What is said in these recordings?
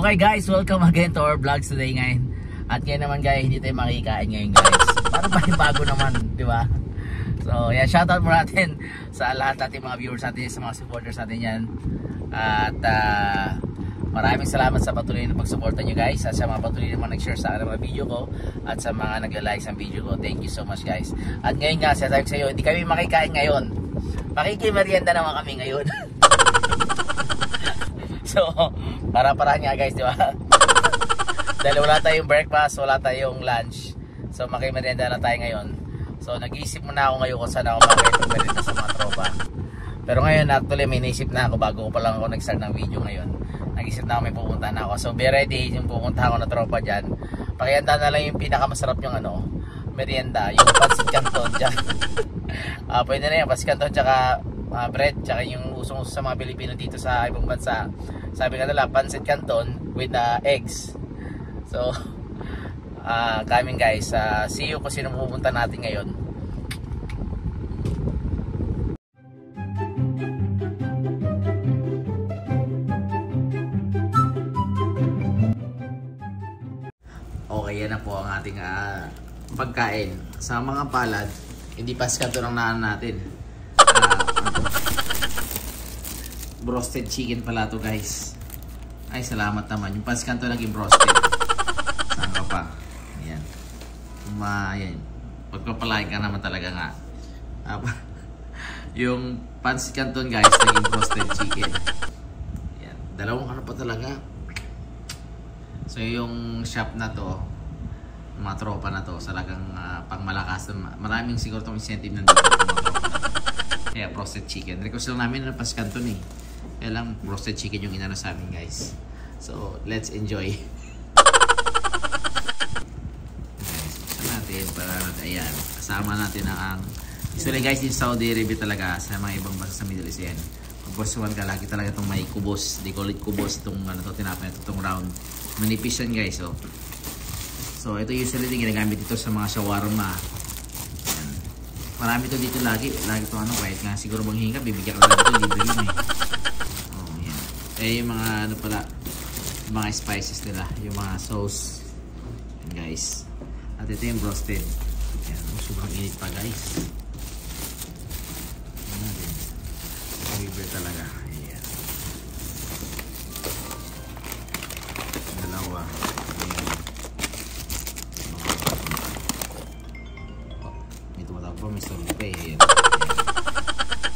Okay guys, welcome again to our vlogs today ngayon. At ngayon naman guys, hindi tayo makikain ngayon guys. Parang bago naman, di ba? So yeah, shoutout mo natin sa lahat natin mga viewers natin, sa mga supporters natin yan. At maraming salamat sa patuloy na pagsuporta nyo guys. At sa mga patuloy naman nag-share sa akin ng mga video ko. At sa mga nagla-like sa video ko. Thank you so much guys. At ngayon nga, sabi ko sa iyo, hindi kami makikain ngayon. Makikimerienda naman kami ngayon. So, para-parahan nga guys, di ba? Dahil wala tayong breakfast, wala tayong lunch. So, makimerienda na tayo ngayon. So, nag-iisip muna ako ngayon kung saan ako makikimerienda sa mga tropa. Pero ngayon, actually, may naisip na ako bago ko pa lang ako nag-start ng video ngayon. Nag-isip na ako, may pupunta na ako. So, be ready yung pupunta ako na tropa dyan. Pakihanda na lang yung pinakamasarap yung merienda, yung pancit canton dyan. Pwede na yung pancit canton tsaka bread, tsaka yung usong-uso sa mga Pilipino dito sa ibang bansa. Sabi nga nila, pancit canton with eggs. So, coming guys, see you kung sino pupunta natin ngayon. Okay, yan na po ang ating pagkain. Sa mga palad, hindi pancit canton ang naan natin. Broasted chicken pala to guys. Ay salamat naman. Yung pancit canton naging broasted. Saan ka pa? Ayan. Ayan. Pagpapalain ka naman talaga nga. Yung pancit canton guys naging broasted chicken. Ayan. Dalawang pa talaga. So yung shop na to, mga tropa na to, talagang pang malakas. Maraming siguro itong incentive nandito mga tropa na to. Kaya broasted chicken. Request lang namin ng pancit canton eh. Kaya lang roasted chicken yung inano sa amin guys. So let's enjoy. Guys, buksan natin para natin, ayan, kasama natin ang usually guys in Saudi Arabia talaga, sa mga ibang bansa sa Middle East yan. Pag gustuhan ka, lagi talaga itong may kubos. They call it kubos, itong tinapay na itong round. Manipis yan guys. So ito usually din ginagamit dito sa mga shawarma. Ayan. Marami ito dito lagi itong kahit nga siguro manghinga, bibigyan ka lang ito, libre yun eh. Yung mga mga spices nila, yung mga sauce. Yan guys. At ito yung broasted. Yan, sobrang init pa guys. Yan natin. Libre talaga. Ayan. Dalawa. Ayan. Oh, may tumatawag pa, may sorbe. Ayan.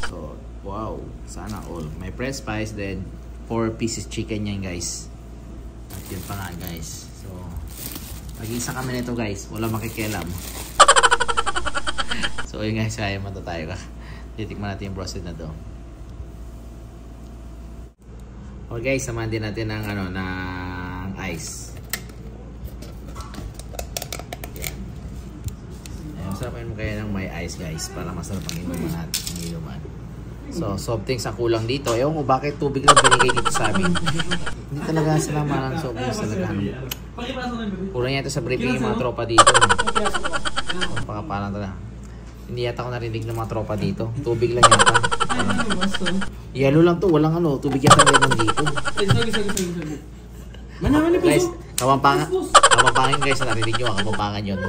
So, wow. Sana all. May fresh spice then 4 pieces chicken yan guys. At yun pa nga guys. So mag-isa kami nito guys, wala makikialam. So yun guys, kaya mata tayo ka. Titikman natin yung broasted na to. Okay guys, samahan din natin ng ng ice. Yan. Masarap mo kaya ng may ice guys, para masarap ang inuman natin. So, soft drinks ang kulang dito. Ewan ko bakit tubig lang binigay dito sa amin. Hindi talaga sila marang soft drinks talaga. Kulang yata sa briefing yung mga tropa dito. Pakapalang talaga. Hindi yata ako narinig ng mga tropa dito. Tubig lang yata. Yelo lang to. Walang tubig yata meron dito. Guys, kapampangan guys. Narinig nyo ang kapampangan yun.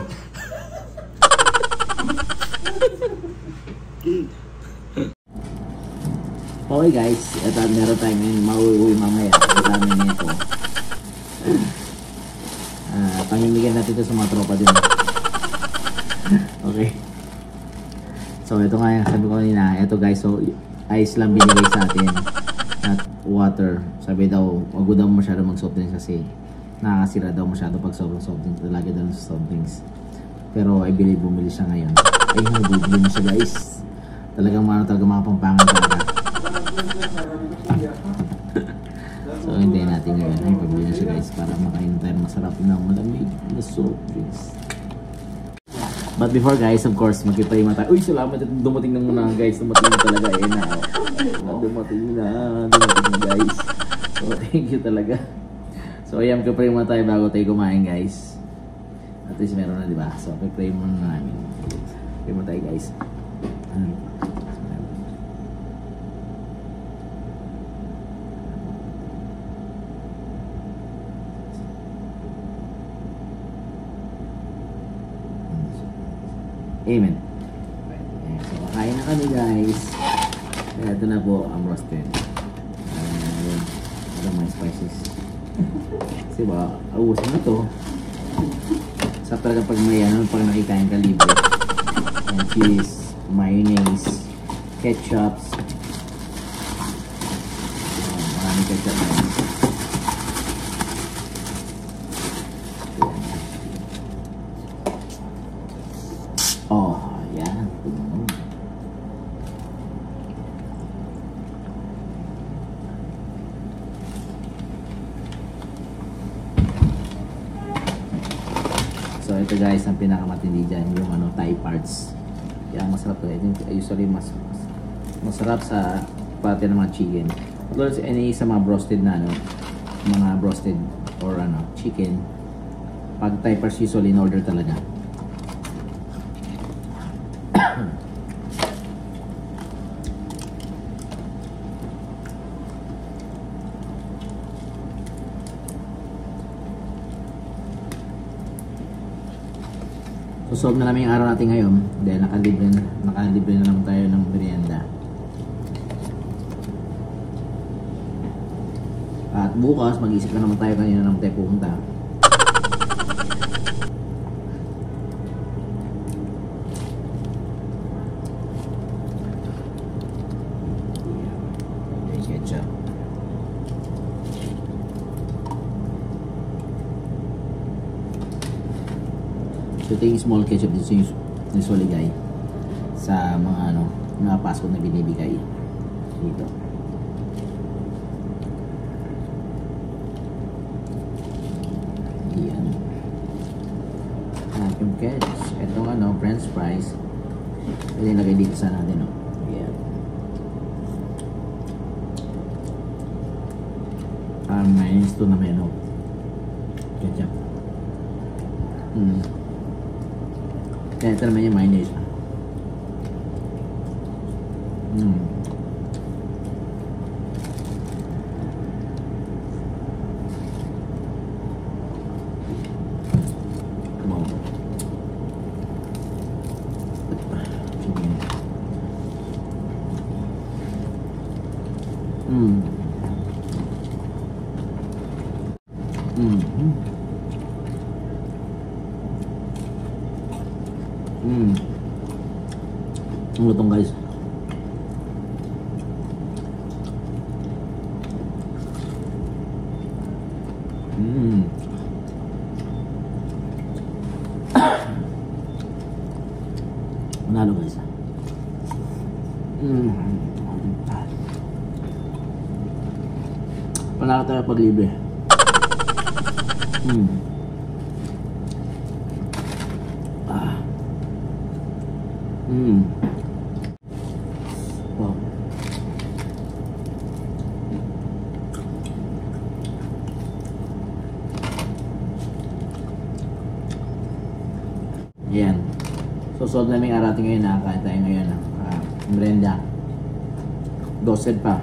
Okay guys, ito meron tayo ngayon mauwi mamaya. Ito namin nito. Pangimigan natin ito sa mga tropa din. Okay. So ito nga yung sabi ko kanina. Ito guys, so ice lang binigay sa atin. At water. Sabi daw, wag daw masyado mag-soft drinks kasi nakakasira daw masyado pag sobrang soft drinks. Lagi daw sa soft drinks. Pero I believe bumili siya ngayon. Ay bumili na siya guys. Talagang mga pampangan talaga. So hintayin natin ngayon ay pabili na siya guys para makain tayo masarap na malamig na soft drinks. But before guys, of course magkipray tayo. Uy salamat at dumating na muna guys. Dumating na talaga dumating na guys. So thank you talaga. So ayan, magkipray muna tayo bago tayo kumain guys. At least meron na diba. So magkipray muna namin. Pray muna tayo guys. Amen. So, kakain na kami guys. Kaya ito na po ang roasted. Ito may spices. Kasi ba, auusin na to. Sa talaga pag may ano, pag nakikain ka libre. And cheese, mayonnaise, ketchups. Maraming ketchup na yun. Oh, yan. So ito guys, ang pinakamatindi dyan yung ano, Thai parts. Kaya masarap to. Usually masarap sa parte ng mga chicken. Although any sa mga broasted na ano, mga broasted or ano, chicken, pag Thai parts usually in order talaga. So solve na namin yung araw natin ngayon dahil nakalibre na naman tayo ng merienda. At bukas mag-isip na naman tayo kanina naman tayo pupunta. Ketchup. So ito yung small ketchup dito yung usually guys sa mga ano, mga Pasko na binibigay dito. Yan. At yung ketchup, itong ano, french fries, ito yung lagay dito sa natin, no? Yan. Mayonnaise to na may ano, ketchup. Kaya ito naman yung mayonnaise. Wow. Ang lutong guys. Manalo guys. Panalo tayo pag libre. Wow. Ayan. So solve namin araw natin ngayon. Nakakain tayo ngayon. Merienda. Dosed pa.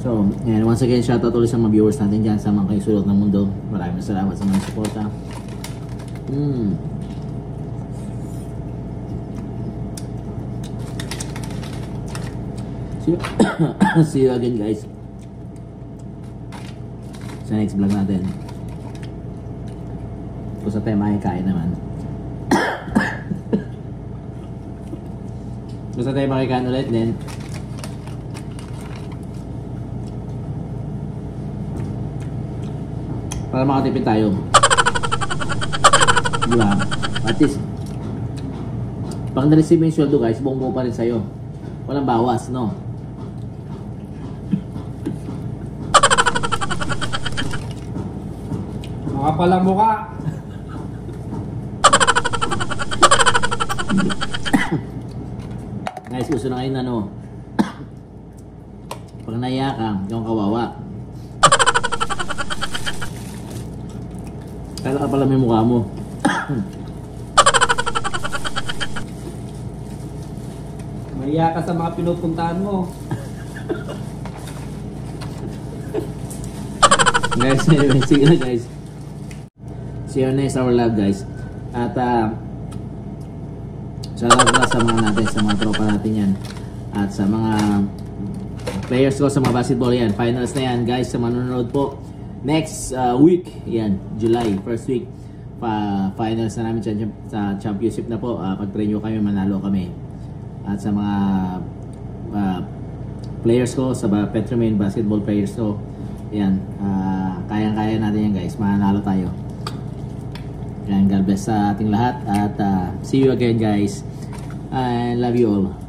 So, ayan, once again, shoutout ulit sa mga viewers natin dyan sa mga kayo sulok ng mundo. Maraming salamat sa mga suporta. See you again guys sa next vlog natin. Basta tayo makikain naman. Basta tayo makikain ulit din. Para makatipid tayo. Diba? At least pag na-receive mo yung sweldo guys, buong-buo pa rin sa'yo. Walang bawas, no? Makapalang mukha. Guys, gusto na ngayon ano, pag naiya ka, yung kawawa. Kala ka pala may mukha mo. Mahiya ka sa mga pinupuntahan mo. Guys, anyway, sige na guys. See you next our love guys. At shoutout pala sa mga natin, sa mga tropa natin yan. At sa mga players ko sa mga basketball yan. Finals na yan guys sa manonood po. Next week, yan, July, first week. Finals na namin sa championship na po. Pag-pray nyo kami, manalo kami. At sa mga players ko, sa Petromain basketball players ko, yan, kayang-kaya natin yan guys, mananalo tayo. Yan, God bless sa ating lahat at see you again guys. I love you all.